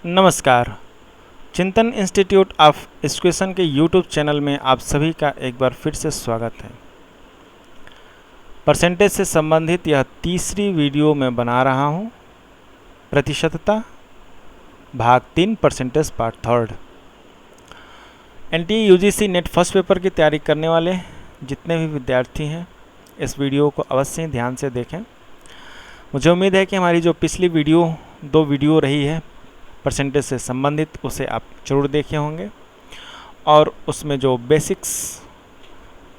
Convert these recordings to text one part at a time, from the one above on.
नमस्कार। चिंतन institute of education के यूट्यूब चैनल में आप सभी का एक बार फिर से स्वागत है। परसेंटेज से संबंधित यह तीसरी वीडियो मैं बना रहा हूँ। प्रतिशतता भाग 3 percentage part 3। NTA UGC net first paper की तैयारी करने वाले जितने भी विद्यार्थी हैं इस वीडियो को अवश्य ध्यान से देखें। मुझे उम्मीद है कि हमारी जो पिछली दो वीडियो रही है परसेंटेज से संबंधित उसे आप जरूर देखे होंगे और उसमें जो बेसिक्स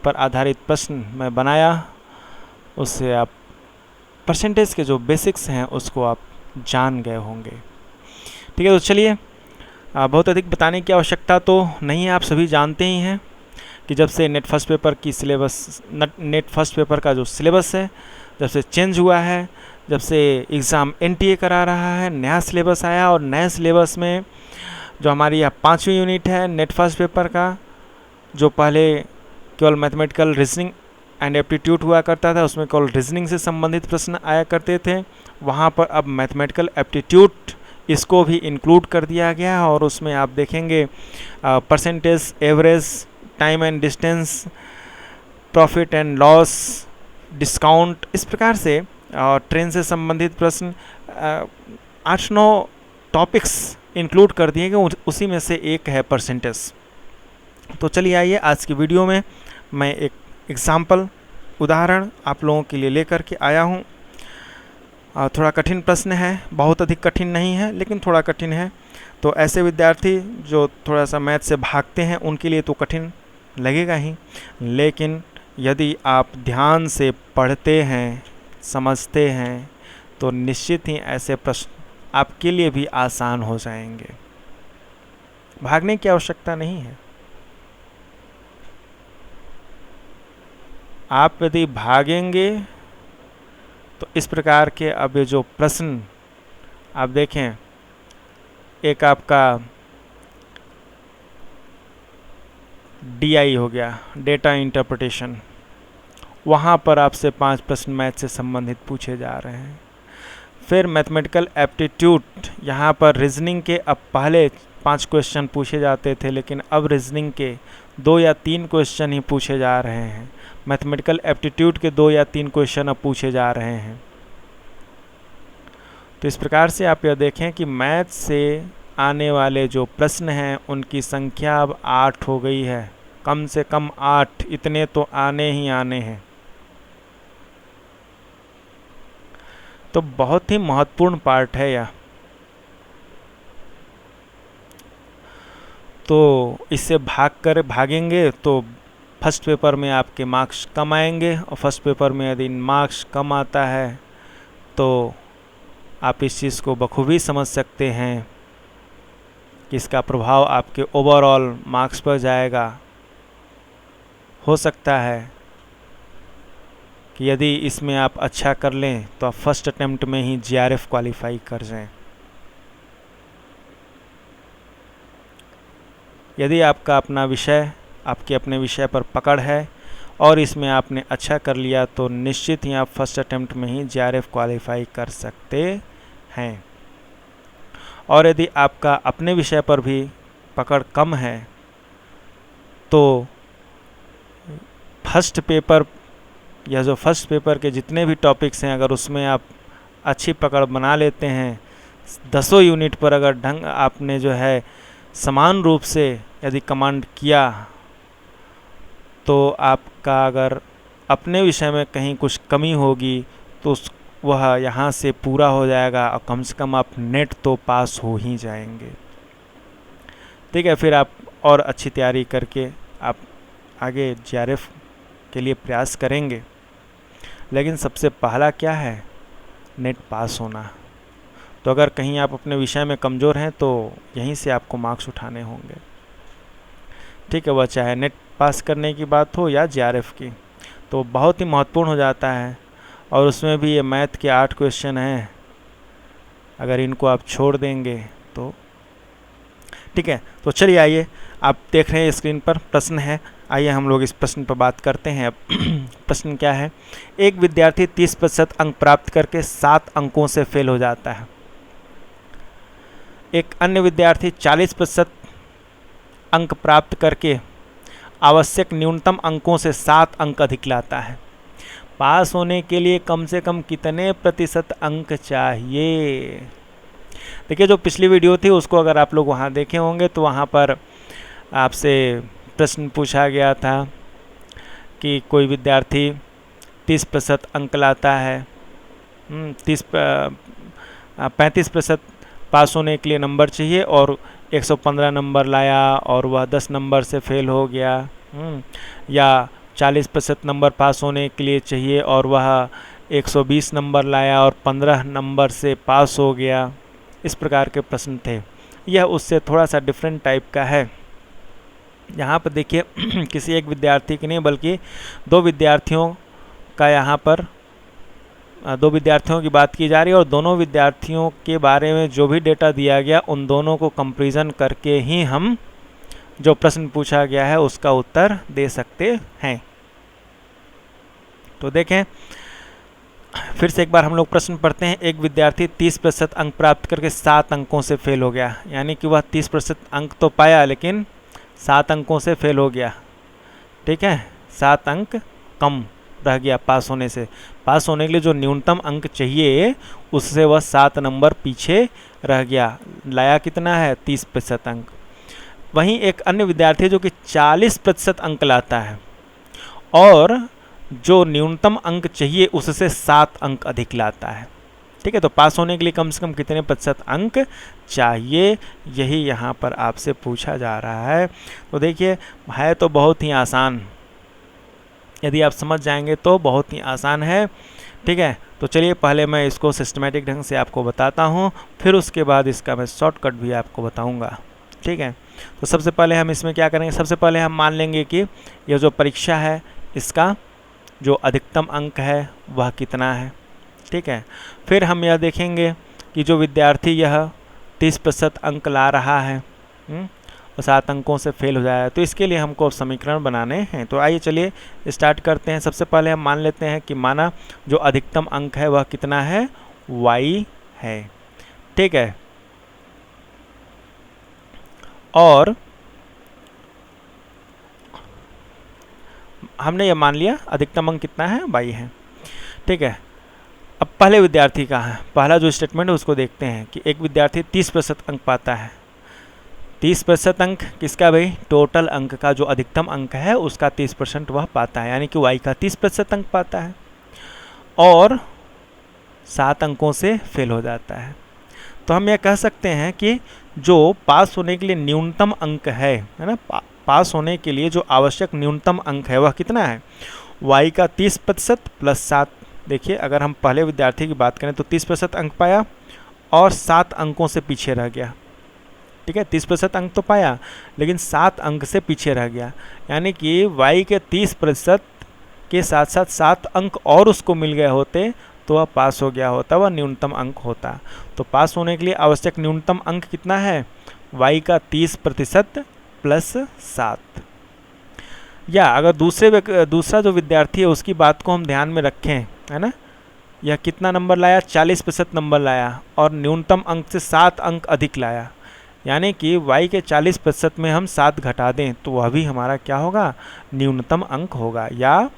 पर आधारित प्रश्न मैं बनाया उससे आप परसेंटेज के जो बेसिक्स हैं उसको आप जान गए होंगे। ठीक है, तो चलिए बहुत अधिक बताने की आवश्यकता तो नहीं है। आप सभी जानते ही हैं कि जब से नेट फर्स्ट पेपर का जो सिलेबस है जब से चेंज हुआ है, जब से एग्ज़ाम एनटीए करा रहा है, नया सिलेबस आया और नए सिलेबस में जो हमारी यह 5वीं यूनिट है नेट फर्स्ट पेपर का, जो पहले केवल मैथमेटिकल रीजनिंग एंड एप्टीट्यूड हुआ करता था, उसमें केवल रीजनिंग से संबंधित प्रश्न आया करते थे, वहाँ पर अब मैथमेटिकल एप्टीट्यूड इसको भी इंक्लूड कर दिया गया और उसमें आप देखेंगे percentage, average, time and distance, profit and loss, discount, इस प्रकार से और ट्रेन से संबंधित प्रश्न 8-9 टॉपिक्स इंक्लूड कर दिए गए, उसी में से एक है परसेंटेज। तो चलिए आइए आज की वीडियो में मैं एक एग्जाम्पल उदाहरण आप लोगों के लिए लेकर के आया हूँ। थोड़ा कठिन प्रश्न है, बहुत अधिक कठिन नहीं है लेकिन थोड़ा कठिन है। तो ऐसे विद्यार्थी जो थोड़ा सा मैथ से भागते हैं उनके लिए तो कठिन लगेगा ही, लेकिन यदि आप ध्यान से पढ़ते हैं, समझते हैं तो निश्चित ही ऐसे प्रश्न आपके लिए भी आसान हो जाएंगे। भागने की आवश्यकता नहीं है। आप यदि भागेंगे तो इस प्रकार के अब ये जो प्रश्न आप देखें, एक आपका DI हो गया, डेटा इंटरप्रिटेशन, वहाँ पर आपसे 5 प्रश्न मैथ से संबंधित पूछे जा रहे हैं। फिर मैथमेटिकल एप्टीट्यूड, यहाँ पर रीजनिंग के अब पहले 5 क्वेश्चन पूछे जाते थे लेकिन अब रीजनिंग के 2 या 3 क्वेश्चन ही पूछे जा रहे हैं। मैथमेटिकल एप्टीट्यूड के 2 या 3 क्वेश्चन अब पूछे जा रहे हैं। तो इस प्रकार से आप यह देखें कि मैथ से आने वाले जो प्रश्न हैं उनकी संख्या अब 8 हो गई है, कम से कम 8, इतने तो आने ही आने हैं। तो बहुत ही महत्वपूर्ण पार्ट है यह। तो इससे भागेंगे तो फर्स्ट पेपर में आपके मार्क्स कम आएंगे और फर्स्ट पेपर में यदि मार्क्स कम आता है तो आप इस चीज़ को बखूबी समझ सकते हैं कि इसका प्रभाव आपके ओवरऑल मार्क्स पर जाएगा। हो सकता है कि यदि इसमें आप अच्छा कर लें तो आप फर्स्ट अटेम्प्ट में ही GRF क्वालिफाई कर जाएं। यदि आपका अपना विषय, आपके अपने विषय पर पकड़ है और इसमें आपने अच्छा कर लिया तो निश्चित ही आप फर्स्ट अटेम्प्ट में ही GRF क्वालिफाई कर सकते हैं। और यदि आपका अपने विषय पर भी पकड़ कम है तो फर्स्ट पेपर या जो फर्स्ट पेपर के जितने भी टॉपिक्स हैं अगर उसमें आप अच्छी पकड़ बना लेते हैं, 10 यूनिट पर अगर आपने जो है समान रूप से यदि कमांड किया तो आपका अगर अपने विषय में कहीं कुछ कमी होगी तो वह यहाँ से पूरा हो जाएगा और कम से कम आप नेट तो पास हो ही जाएंगे। ठीक है, फिर आप और अच्छी तैयारी करके आप आगे GRF के लिए प्रयास करेंगे। लेकिन सबसे पहला क्या है, नेट पास होना। तो अगर कहीं आप अपने विषय में कमज़ोर हैं तो यहीं से आपको मार्क्स उठाने होंगे। ठीक है, वह चाहे नेट पास करने की बात हो या GRF की, तो बहुत ही महत्वपूर्ण हो जाता है। और उसमें भी ये मैथ के 8 क्वेश्चन हैं, अगर इनको आप छोड़ देंगे तो ठीक है। तो चलिए आइए, आप देख रहे हैं स्क्रीन पर प्रश्न है, आइए हम लोग इस प्रश्न पर बात करते हैं। अब प्रश्न क्या है, एक विद्यार्थी 30% अंक प्राप्त करके 7 अंकों से फेल हो जाता है। एक अन्य विद्यार्थी 40% अंक प्राप्त करके आवश्यक न्यूनतम अंकों से 7 अंक अधिक लाता है। पास होने के लिए कम से कम कितने प्रतिशत अंक चाहिए? देखिए, जो पिछली वीडियो थी उसको अगर आप लोग वहाँ देखे होंगे तो वहाँ पर आपसे प्रश्न पूछा गया था कि कोई विद्यार्थी 30% अंक लाता है, 35% पास होने के लिए नंबर चाहिए और 115 नंबर लाया और वह 10 नंबर से फेल हो गया, या 40% नंबर पास होने के लिए चाहिए और वह 120 नंबर लाया और 15 नंबर से पास हो गया। इस प्रकार के प्रश्न थे। यह उससे थोड़ा सा डिफरेंट टाइप का है। यहाँ पर देखिए किसी एक विद्यार्थी की नहीं बल्कि दो विद्यार्थियों का यहाँ पर दो विद्यार्थियों की बात की जा रही है और दोनों विद्यार्थियों के बारे में जो भी डेटा दिया गया उन दोनों को कंपैरिजन करके ही हम जो प्रश्न पूछा गया है उसका उत्तर दे सकते हैं। तो देखें, फिर से एक बार हम लोग प्रश्न पढ़ते हैं। एक विद्यार्थी 30% अंक प्राप्त करके 7 अंकों से फेल हो गया, यानी कि वह 30% अंक तो पाया लेकिन 7 अंकों से फेल हो गया। ठीक है, 7 अंक कम रह गया पास होने से। पास होने के लिए जो न्यूनतम अंक चाहिए उससे वह 7 नंबर पीछे रह गया। लाया कितना है? 30% अंक। वहीं एक अन्य विद्यार्थी जो कि 40% अंक लाता है और जो न्यूनतम अंक चाहिए उससे 7 अंक अधिक लाता है। ठीक है, तो पास होने के लिए कम से कम कितने प्रतिशत अंक चाहिए, यही यहाँ पर आपसे पूछा जा रहा है। तो देखिए, है तो बहुत ही आसान, यदि आप समझ जाएंगे तो बहुत ही आसान है। ठीक है, तो चलिए पहले मैं इसको सिस्टमेटिक ढंग से आपको बताता हूँ, फिर उसके बाद इसका मैं शॉर्टकट भी आपको बताऊँगा। ठीक है, तो सबसे पहले हम इसमें क्या करेंगे, सबसे पहले हम मान लेंगे कि यह जो परीक्षा है इसका जो अधिकतम अंक है वह कितना है। ठीक है, फिर हम यह देखेंगे कि जो विद्यार्थी यह 30% अंक ला रहा है और 7 अंकों से फेल हो जाए, तो इसके लिए हमको समीकरण बनाने हैं। तो आइए चलिए स्टार्ट करते हैं। सबसे पहले हम मान लेते हैं कि माना जो अधिकतम अंक है वह कितना है? y है। ठीक है, और हमने ये मान लिया अधिकतम अंक कितना है? y है। ठीक है, अब पहले विद्यार्थी का है, पहला जो स्टेटमेंट है उसको देखते हैं कि एक विद्यार्थी 30% अंक पाता है। 30% अंक किसका भाई? टोटल अंक का जो अधिकतम अंक है उसका 30% वह पाता है, यानी कि y का 30% अंक पाता है और 7 अंकों से फेल हो जाता है। तो हम यह कह सकते हैं कि जो पास होने के लिए न्यूनतम अंक है ना, पास होने के लिए जो आवश्यक न्यूनतम अंक है वह कितना है? y का 30% प्लस 7। देखिए, अगर हम पहले विद्यार्थी की बात करें तो 30% अंक पाया और 7 अंकों से पीछे रह गया। ठीक है, 30% अंक तो पाया लेकिन 7 अंक से पीछे रह गया, यानी कि y के 30% के साथ साथ 7 अंक और उसको मिल गए होते तो वह पास हो गया होता, वह न्यूनतम अंक होता। तो पास होने के लिए आवश्यक न्यूनतम अंक कितना है? y का 30% प्लस 7। या अगर दूसरा जो विद्यार्थी है उसकी बात को हम ध्यान में रखें, है ना, यह कितना नंबर लाया? 40% नंबर लाया और न्यूनतम अंक से 7 अंक अधिक लाया, यानी कि y के 40% में हम 7 घटा दें तो वह भी हमारा क्या होगा? न्यूनतम अंक होगा। या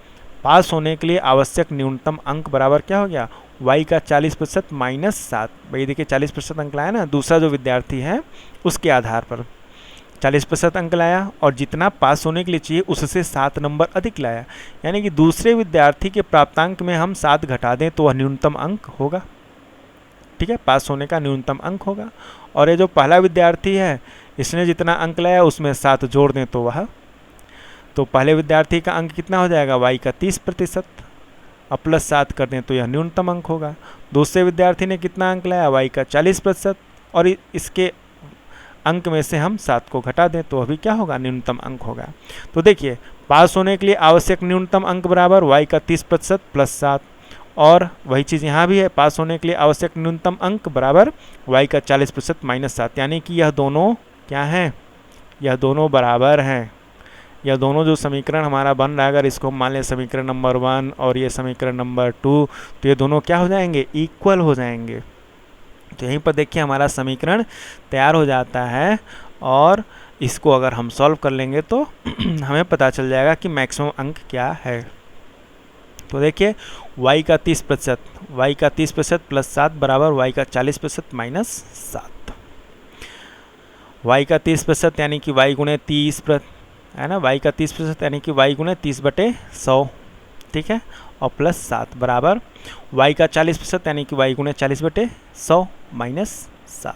पास होने के लिए आवश्यक न्यूनतम अंक बराबर क्या हो गया? y का 40% माइनस 7। भाई देखिए, 40% अंक लाया ना, दूसरा जो विद्यार्थी है उसके आधार पर 40% अंक लाया और जितना पास होने के लिए चाहिए उससे 7 नंबर अधिक लाया, यानी कि दूसरे विद्यार्थी के प्राप्तांक में हम 7 घटा दें तो वह न्यूनतम अंक होगा। ठीक है, पास होने का न्यूनतम अंक होगा। और ये जो पहला विद्यार्थी है इसने जितना अंक लाया उसमें 7 जोड़ दें तो वह, तो पहले विद्यार्थी का अंक कितना हो जाएगा? y का 30% और प्लस 7 कर दें तो यह न्यूनतम अंक होगा। दूसरे विद्यार्थी ने कितना अंक लाया? y का 40% और इसके अंक में से हम 7 को घटा दें तो अभी क्या होगा? न्यूनतम अंक होगा। तो देखिए, पास होने के लिए आवश्यक न्यूनतम अंक बराबर y का 30% प्लस 7, और वही चीज़ यहाँ भी है, पास होने के लिए आवश्यक न्यूनतम अंक बराबर y का 40% माइनस 7, यानी कि यह दोनों क्या हैं? यह दोनों बराबर हैं। यह दोनों जो समीकरण हमारा बन रहा है, अगर इसको मान लें समीकरण नंबर 1 और ये समीकरण नंबर 2, तो ये दोनों क्या हो जाएंगे? इक्वल हो जाएंगे। तो यहीं पर देखिए हमारा समीकरण तैयार हो जाता है और इसको अगर हम सॉल्व कर लेंगे तो हमें पता चल जाएगा कि मैक्सिमम अंक क्या है। तो देखिए y का 30% y का 30% प्लस 7 बराबर y का 40% माइनस 7। y का 30% यानी कि y गुणे 30 है ना, y का 30% यानी कि y गुणे 30/100, ठीक है, और प्लस 7 बराबर y का 40% यानी कि y गुणे 40/100 माइनस 7।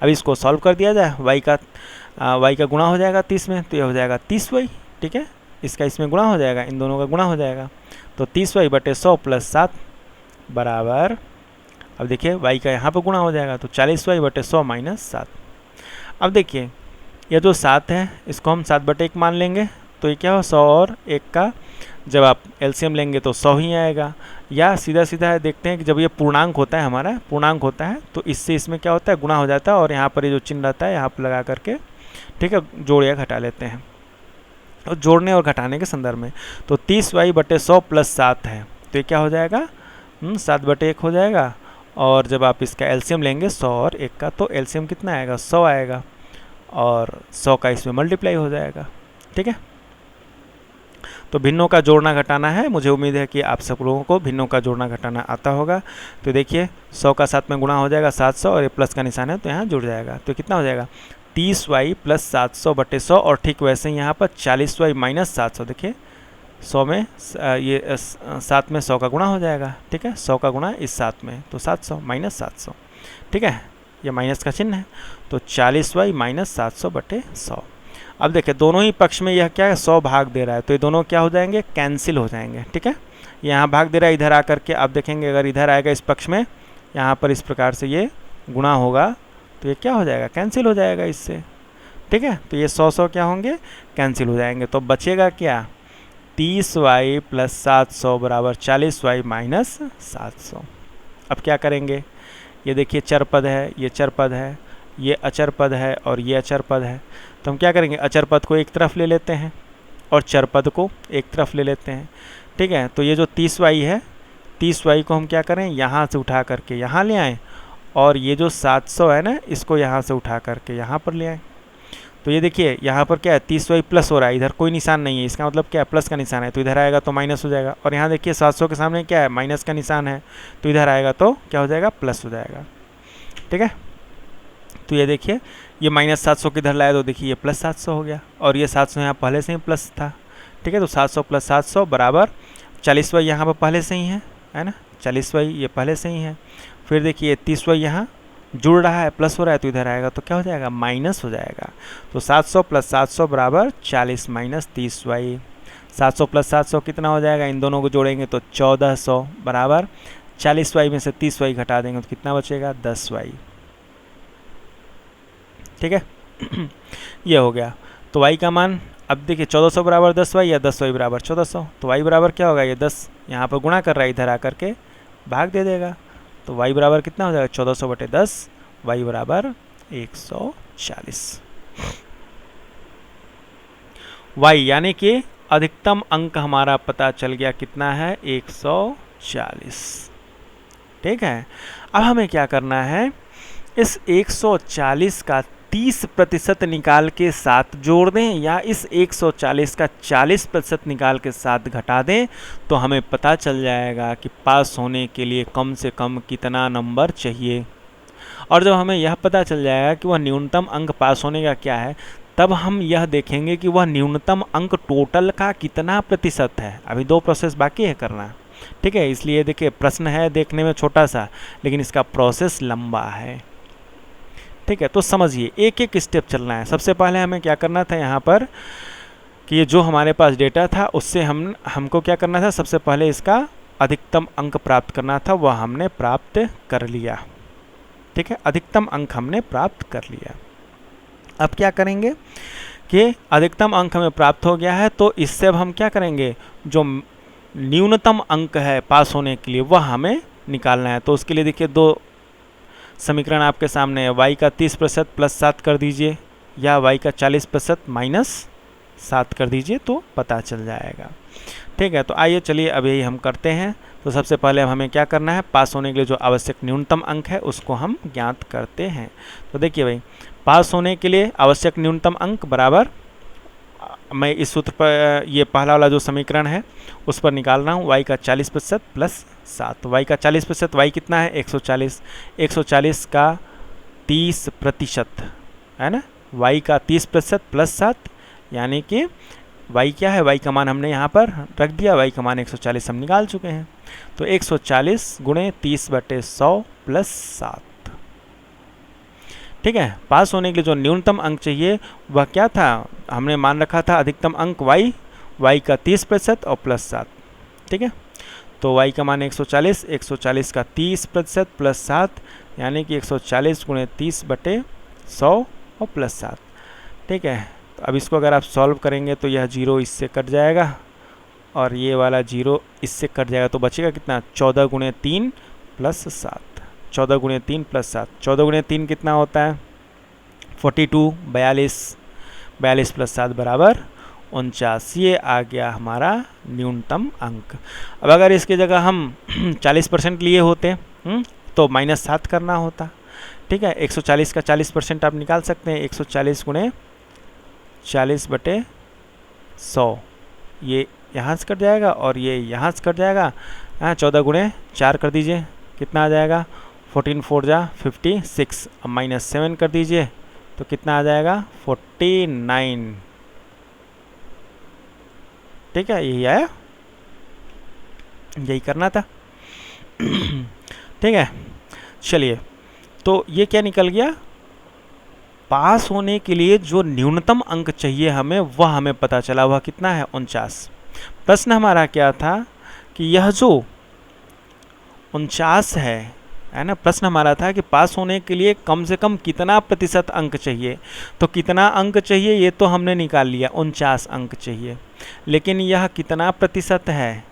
अब इसको सॉल्व कर दिया जाए, y का गुणा हो जाएगा 30 में, तो ये हो जाएगा 30y, ठीक है, इसका इसमें गुणा हो जाएगा, इन दोनों का गुणा हो जाएगा, तो 30y/100 प्लस 7 बराबर, अब देखिए y का यहाँ पर गुणा हो जाएगा तो 40y/100 माइनस 7। अब देखिए ये जो 7 है इसको हम 7/1 मान लेंगे, तो ये क्या हो 100 और 1 का जब आप एलसीएम लेंगे तो 100 ही आएगा। या सीधा सीधा देखते हैं कि जब ये पूर्णांक होता है, हमारा पूर्णांक होता है, तो इससे इसमें क्या होता है गुणा हो जाता है, और यहाँ पर ये जो चिन्ह रहता है यहाँ पर लगा करके, ठीक है, जोड़ या घटा लेते हैं। और जोड़ने और घटाने के संदर्भ में तो 30y/100 प्लस 7 है, तो ये क्या हो जाएगा 7/1 हो जाएगा। और जब आप इसका एलसीएम लेंगे 100 और 1 का, तो एलसीएम कितना आएगा 100 आएगा, और 100 का इसमें मल्टीप्लाई हो जाएगा, ठीक है। तो भिन्नों का जोड़ना घटाना है, मुझे उम्मीद है कि आप सब लोगों को भिन्नों का जोड़ना घटाना आता होगा। तो देखिए 100 का 7 में गुणा हो जाएगा 700, और ये प्लस का निशान है तो यहाँ जुड़ जाएगा, तो कितना हो जाएगा 30y प्लस 700/100, और ठीक वैसे ही यहाँ पर 40y माइनस 700, देखिए 100 में ये 7 में 100 का गुणा हो जाएगा, ठीक है, 100 का गुणा इस 7 में, तो 700 माइनस 700, ठीक है, ये माइनस का चिन्ह है, तो 40y माइनस 700/100। अब देखिए दोनों ही पक्ष में यह क्या है 100 भाग दे रहा है, तो ये दोनों क्या हो जाएंगे कैंसिल हो जाएंगे, ठीक है। यहाँ भाग दे रहा है इधर आकर के, आप देखेंगे अगर इधर आएगा इस पक्ष में, यहाँ पर इस प्रकार से ये गुणा होगा, तो ये क्या हो जाएगा कैंसिल हो जाएगा इससे, ठीक है। तो ये 100 क्या होंगे कैंसिल हो जाएंगे, तो बचेगा क्या 30y प्लस 700 बराबर 40y माइनस 700। अब क्या करेंगे, ये देखिए चर पद है, ये चर पद है, ये अचर पद है और ये अचर पद है, तो हम क्या करेंगे अचर पद को एक तरफ ले लेते हैं और चर पद को एक तरफ ले लेते हैं, ठीक है। तो ये जो 30y है, 30y को हम क्या करें यहाँ से उठा करके यहाँ ले आएँ, और ये जो 700 है ना इसको यहाँ से उठा करके यहाँ पर ले आएँ। तो ये देखिए यहाँ पर क्या है 30y प्लस हो रहा है, इधर कोई निशान नहीं है, इसका मतलब क्या है प्लस का निशान है, तो इधर आएगा तो माइनस हो जाएगा, और यहाँ देखिए 700 के सामने क्या है माइनस का निशान है, तो इधर आएगा तो क्या हो जाएगा प्लस हो जाएगा, ठीक है। तो ये देखिए ये माइनस 700 किधर लाया, तो देखिए ये प्लस 700 हो गया, और ये 700 यहाँ पहले से ही प्लस था, ठीक है। तो 700 प्लस 700 बराबर 40y यहाँ पर पहले से ही है ना, 40y ये पहले से ही है। फिर देखिए 30y यहाँ जुड़ रहा है, प्लस हो रहा है, तो इधर आएगा तो क्या हो जाएगा माइनस हो जाएगा। तो 700 प्लस 700 बराबर 40 माइनस 30y। 700 प्लस 700 कितना हो जाएगा, इन दोनों को जोड़ेंगे तो 1400 बराबर 40y में से 30y घटा देंगे तो कितना बचेगा 10y, ठीक है। ये हो गया। तो y का मान अब देखिए 1400 बराबर 10y या 10y बराबर 1400, तो y बराबर क्या होगा, ये 10 यहाँ पर गुणा कर रहा है, इधर आकर के भाग दे देगा, तो y बराबर कितना हो जाएगा 1400/10, y बराबर 140। y यानी कि अधिकतम अंक हमारा पता चल गया कितना है 140, ठीक है। अब हमें क्या करना है, इस 140 का 30% निकाल के 7 जोड़ दें, या इस 140 का 40% निकाल के 7 घटा दें, तो हमें पता चल जाएगा कि पास होने के लिए कम से कम कितना नंबर चाहिए। और जब हमें यह पता चल जाएगा कि वह न्यूनतम अंक पास होने का क्या है, तब हम यह देखेंगे कि वह न्यूनतम अंक टोटल का कितना प्रतिशत है। अभी 2 प्रोसेस बाकी है करना, ठीक है। इसलिए देखिए प्रश्न है देखने में छोटा सा, लेकिन इसका प्रोसेस लंबा है, ठीक है। तो समझिए एक एक स्टेप चलना है। सबसे पहले हमें क्या करना था यहाँ पर कि ये जो हमारे पास डेटा था उससे हमको क्या करना था, सबसे पहले इसका अधिकतम अंक प्राप्त करना था, वह हमने प्राप्त कर लिया, ठीक है। अधिकतम अंक हमने प्राप्त कर लिया। अब क्या करेंगे कि अधिकतम अंक हमें प्राप्त हो गया है, तो इससे अब हम क्या करेंगे, जो न्यूनतम अंक है पास होने के लिए वह हमें निकालना है। तो उसके लिए देखिए 2 समीकरण आपके सामने है, y का 30% प्लस 7 कर दीजिए, या y का 40% माइनस 7 कर दीजिए, तो पता चल जाएगा, ठीक है। तो आइए चलिए अब यही हम करते हैं। तो सबसे पहले अब हमें क्या करना है, पास होने के लिए जो आवश्यक न्यूनतम अंक है उसको हम ज्ञात करते हैं। तो देखिए भाई, पास होने के लिए आवश्यक न्यूनतम अंक बराबर, मैं इस सूत्र पर ये पहला वाला जो समीकरण है उस पर निकाल रहा हूँ, y का 40% प्लस 7। y का 40%, y कितना है 140, 140 का 30% है ना, y का 30% प्लस 7, यानी कि y क्या है, y का मान हमने यहाँ पर रख दिया, y का मान 140 हम निकाल चुके हैं। तो 140 गुणे 30/100 प्लस 7। ठीक है, पास होने के लिए जो न्यूनतम अंक चाहिए वह क्या था, हमने मान रखा था अधिकतम अंक y का 30% और प्लस 7। ठीक है, तो y का मान 140, 140 का 30% प्लस 7, यानी कि 140 गुणे 30/100 और प्लस 7। ठीक है, तो अब इसको अगर आप सॉल्व करेंगे तो यह 0 इससे कट जाएगा और ये वाला 0 इससे कट जाएगा, तो बचेगा कितना, 14 गुणे 3 प्लस 7। 14 गुणे 3 प्लस 7, 14 गुणे 3 कितना होता है 42, 42 प्लस 7 बराबर 49। ये आ गया हमारा न्यूनतम अंक। अब अगर इसकी जगह हम 40% लिए होते तो -7 करना होता। ठीक है, 140 का 40% आप निकाल सकते हैं, 140 गुणे 40/100, ये यहाँ से कट जाएगा और ये यहाँ से कट जाएगा। 14 गुणे 4 कर दीजिए, कितना आ जाएगा 14 4 जा 56, अब -7 कर दीजिए तो कितना आ जाएगा 49। ठीक है, यही आया, यही करना था। ठीक है, चलिए, तो ये क्या निकल गया, पास होने के लिए जो न्यूनतम अंक चाहिए हमें वह हमें पता चला, वह कितना है 49। प्रश्न हमारा क्या था कि यह जो 49 है ना, प्रश्न हमारा था कि पास होने के लिए कम से कम कितना प्रतिशत अंक चाहिए। तो कितना अंक चाहिए ये तो हमने निकाल लिया, 49 अंक चाहिए, लेकिन यह कितना प्रतिशत है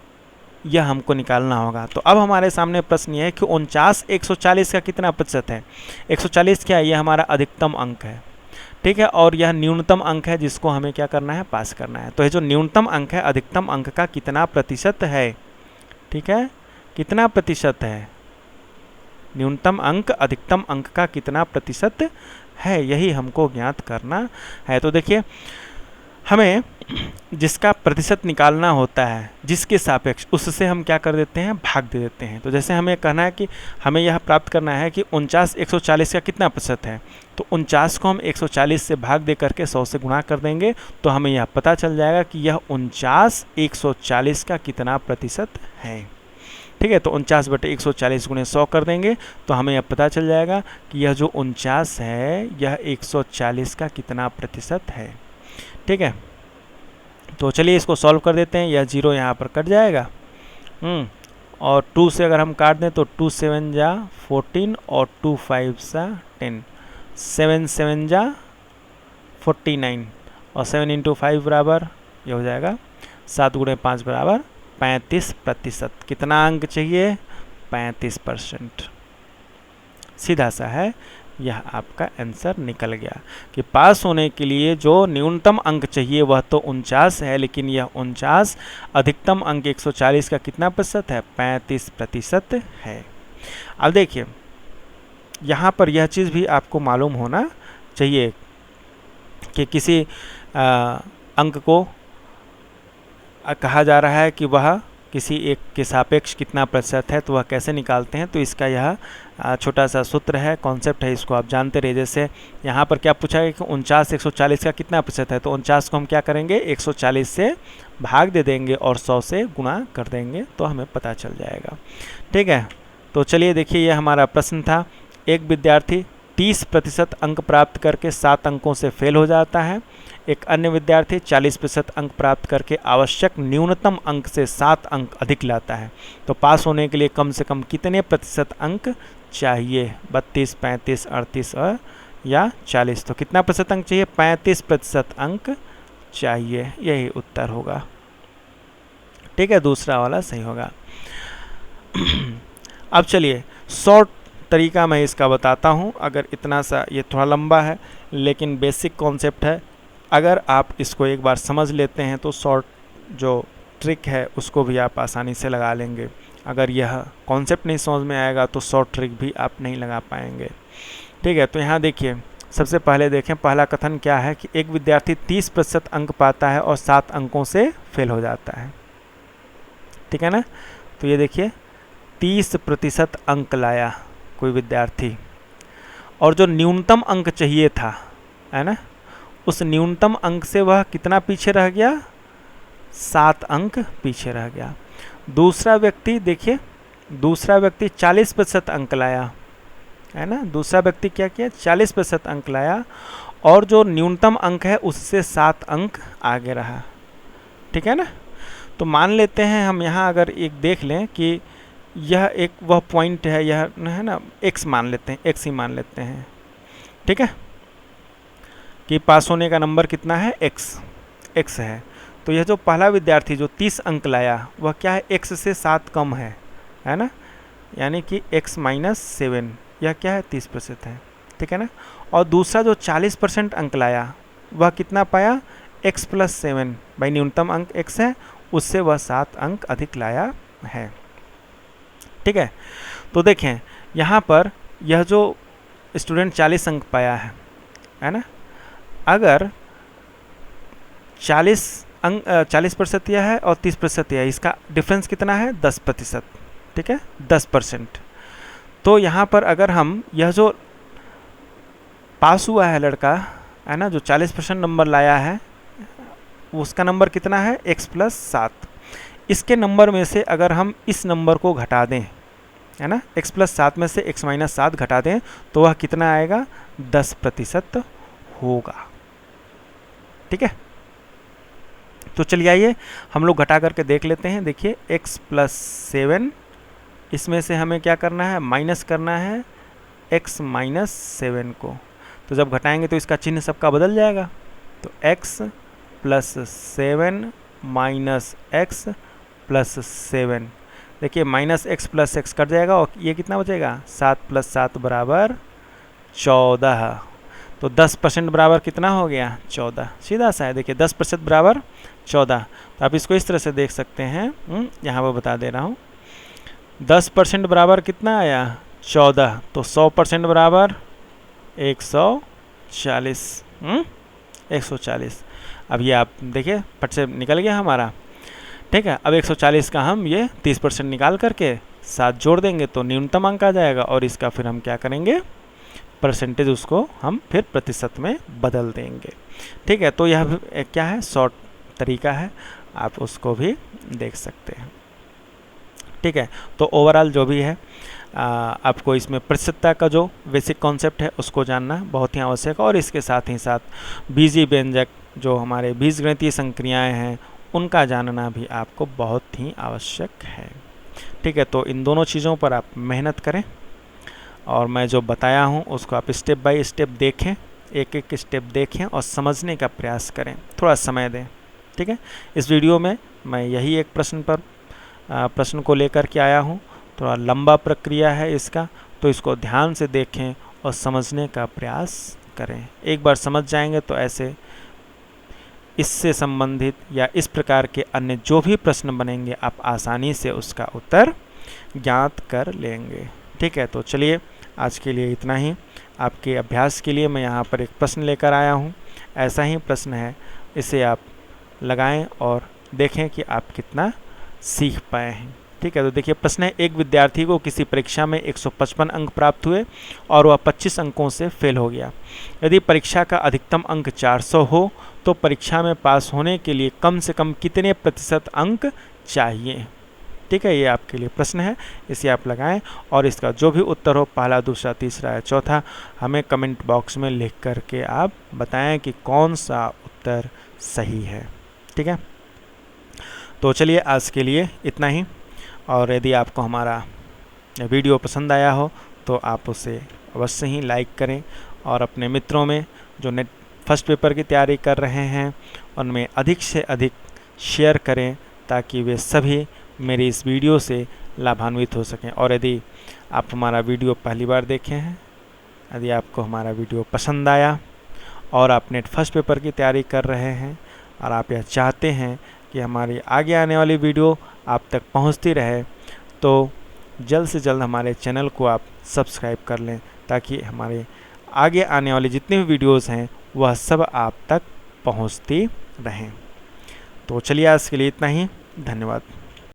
यह हमको निकालना होगा। तो अब हमारे सामने प्रश्न यह है कि 49 140 का कितना प्रतिशत है। 140 क्या है, यह हमारा अधिकतम अंक है। ठीक है, और यह न्यूनतम अंक है जिसको हमें क्या करना है, पास करना है। तो ये जो न्यूनतम अंक है अधिकतम अंक का कितना प्रतिशत है। ठीक है, कितना प्रतिशत है, न्यूनतम अंक अधिकतम अंक का कितना प्रतिशत है, यही हमको ज्ञात करना है। तो देखिए, हमें जिसका प्रतिशत निकालना होता है जिसके सापेक्ष, उससे हम क्या कर देते हैं, भाग दे देते हैं। तो जैसे हमें कहना है कि हमें यह प्राप्त करना है कि 49 140 का कितना प्रतिशत है, तो 49 को हम 140 से भाग दे करके 100 से गुणा कर देंगे तो हमें यह पता चल जाएगा कि यह 49 140 का कितना प्रतिशत है। ठीक है, तो 49/140 गुणे 100 कर देंगे तो हमें यह पता चल जाएगा कि यह जो 49 है यह 140 का कितना प्रतिशत है। ठीक है, तो चलिए इसको सॉल्व कर देते हैं। यह 0 यहाँ पर कट जाएगा और 2 से अगर हम काट दें तो 2 7 जा 14 और 2 5 सा 10, 7 7 जा 49 और 7 × 5 बराबर ये हो जाएगा 7 गुणे 5 बराबर 35%। कितना अंक चाहिए, 35%। सीधा सा है, यह आपका आंसर निकल गया कि पास होने के लिए जो न्यूनतम अंक चाहिए वह तो 49 है, लेकिन यह 49 अधिकतम अंक 140 का कितना प्रतिशत है, 35% है। अब देखिए, यहाँ पर यह चीज़ भी आपको मालूम होना चाहिए कि किसी अंक को कहा जा रहा है कि वह किसी एक के सापेक्ष कितना प्रतिशत है, तो वह कैसे निकालते हैं। तो इसका यह छोटा सा सूत्र है, कॉन्सेप्ट है, इसको आप जानते रहिए। जैसे यहाँ पर क्या पूछा गया कि 49 140 का कितना प्रतिशत है, तो 49 को हम क्या करेंगे, 140 से भाग दे देंगे और 100 से गुणा कर देंगे तो हमें पता चल जाएगा। ठीक है, तो चलिए देखिए, यह हमारा प्रश्न था। एक विद्यार्थी 30% अंक प्राप्त करके 7 अंकों से फेल हो जाता है। एक अन्य विद्यार्थी 40% अंक प्राप्त करके आवश्यक न्यूनतम अंक से 7 अंक अधिक लाता है। तो पास होने के लिए कम से कम कितने प्रतिशत अंक चाहिए, 32 35 38 और या 40। तो कितना प्रतिशत अंक चाहिए, 35% अंक चाहिए, यही उत्तर होगा। ठीक है, दूसरा वाला सही होगा। अब चलिए शॉर्ट तरीका मैं इसका बताता हूँ। अगर इतना सा, ये थोड़ा लंबा है लेकिन बेसिक कॉन्सेप्ट है, अगर आप इसको एक बार समझ लेते हैं तो शॉर्ट जो ट्रिक है उसको भी आप आसानी से लगा लेंगे। अगर यह कॉन्सेप्ट नहीं समझ में आएगा तो शॉर्ट ट्रिक भी आप नहीं लगा पाएंगे। ठीक है, तो यहाँ देखिए सबसे पहले देखें पहला कथन क्या है कि एक विद्यार्थी 30% अंक पाता है और 7 अंकों से फेल हो जाता है। ठीक है ना, तो ये देखिए 30% अंक लाया कोई विद्यार्थी, और जो न्यूनतम अंक चाहिए था, है ना, उस न्यूनतम अंक से वह कितना पीछे रह गया, 7 अंक पीछे रह गया। दूसरा व्यक्ति देखिए, दूसरा व्यक्ति 40% अंक लाया, है ना, दूसरा व्यक्ति क्या किया, 40% अंक लाया, और जो न्यूनतम अंक है उससे 7 अंक आगे रहा। ठीक है ना, तो मान लेते हैं हम यहाँ अगर एक देख लें कि यह एक वह पॉइंट है, यह है ना, x मान लेते हैं, x ही मान लेते हैं। ठीक है, कि पास होने का नंबर कितना है, x है। तो यह जो पहला विद्यार्थी जो 30 अंक लाया वह क्या है, x से 7 कम है ना, यानी कि x माइनस 7, यह क्या है 30% है। ठीक है ना, और दूसरा जो 40% अंक लाया वह कितना पाया, x प्लस 7, भाई न्यूनतम अंक x है, उससे वह 7 अंक अधिक लाया है। ठीक है, तो देखें यहाँ पर यह जो स्टूडेंट 40 अंक पाया है ना, अगर 40% यह है और 30% यह है, इसका डिफरेंस कितना है, 10%। ठीक है, 10%। तो यहाँ पर अगर हम यह जो पास हुआ है लड़का, है ना, जो 40% नंबर लाया है, उसका नंबर कितना है, x प्लस 7। इसके नंबर में से अगर हम इस नंबर को घटा दें, है ना, x प्लस 7 में से x माइनस 7 घटा दें तो वह कितना आएगा, 10% होगा। ठीक है, तो चलिए आइए हम लोग घटा करके देख लेते हैं। देखिए x प्लस 7, इसमें से हमें क्या करना है, माइनस करना है x माइनस 7 को। तो जब घटाएंगे तो इसका चिन्ह सबका बदल जाएगा, तो x plus 7 minus x plus 7, देखिए minus x plus x cut जाएगा और ये कितना बचेगा, 7 प्लस 7 बराबर 14। तो 10% बराबर कितना हो गया, 14। सीधा सा है, देखिए 10% बराबर 14। तो आप इसको इस तरह से देख सकते हैं, यहाँ पर बता दे रहा हूँ। 10% बराबर कितना आया, 14। तो 100% बराबर 140, 140। अब ये आप देखिए फट से निकल गया हमारा। ठीक है, अब 140 का हम ये 30% निकाल करके 7 जोड़ देंगे तो न्यूनतम अंक आ जाएगा, और इसका फिर हम क्या करेंगे, परसेंटेज उसको हम फिर प्रतिशत में बदल देंगे। ठीक है, तो यह क्या है, शॉर्ट तरीका है, आप उसको भी देख सकते हैं। ठीक है, तो ओवरऑल जो भी है आपको इसमें प्रतिशतता का जो बेसिक कॉन्सेप्ट है उसको जानना बहुत ही आवश्यक है, और इसके साथ ही साथ बीजीय व्यंजक जो हमारे बीजगणितीय संक्रियाएं हैं उनका जानना भी आपको बहुत ही आवश्यक है। ठीक है, तो इन दोनों चीज़ों पर आप मेहनत करें, और मैं जो बताया हूँ उसको आप स्टेप बाय स्टेप देखें, एक एक स्टेप देखें और समझने का प्रयास करें, थोड़ा समय दें। ठीक है, इस वीडियो में मैं यही एक प्रश्न को लेकर के आया हूँ, थोड़ा लंबा प्रक्रिया है इसका, तो इसको ध्यान से देखें और समझने का प्रयास करें। एक बार समझ जाएंगे तो ऐसे इससे संबंधित या इस प्रकार के अन्य जो भी प्रश्न बनेंगे आप आसानी से उसका उत्तर ज्ञात कर लेंगे। ठीक है, तो चलिए आज के लिए इतना ही। आपके अभ्यास के लिए मैं यहाँ पर एक प्रश्न लेकर आया हूँ, ऐसा ही प्रश्न है, इसे आप लगाएं और देखें कि आप कितना सीख पाए हैं। ठीक है, तो देखिए प्रश्न है, एक विद्यार्थी को किसी परीक्षा में 155 अंक प्राप्त हुए और वह 25 अंकों से फेल हो गया। यदि परीक्षा का अधिकतम अंक 400 हो तो परीक्षा में पास होने के लिए कम से कम कितने प्रतिशत अंक चाहिए। ठीक है, ये आपके लिए प्रश्न है, इसे आप लगाएं और इसका जो भी उत्तर हो, पहला, दूसरा, तीसरा या चौथा, हमें कमेंट बॉक्स में लिख करके आप बताएं कि कौन सा उत्तर सही है। ठीक है, तो चलिए आज के लिए इतना ही, और यदि आपको हमारा वीडियो पसंद आया हो तो आप उसे अवश्य ही लाइक करें, और अपने मित्रों में जो नेट फर्स्ट पेपर की तैयारी कर रहे हैं उनमें अधिक से अधिक शेयर करें, ताकि वे सभी मेरी इस वीडियो से लाभान्वित हो सकें। और यदि आप हमारा वीडियो पहली बार देखे हैं, यदि आपको हमारा वीडियो पसंद आया और आप नेट फर्स्ट पेपर की तैयारी कर रहे हैं और आप यह चाहते हैं कि हमारी आगे आने वाली वीडियो आप तक पहुंचती रहे, तो जल्द से जल्द हमारे चैनल को आप सब्सक्राइब कर लें, ताकि हमारे आगे आने वाले जितने भी वीडियोस हैं वह सब आप तक पहुंचती रहें। तो चलिए आज के लिए इतना ही, धन्यवाद।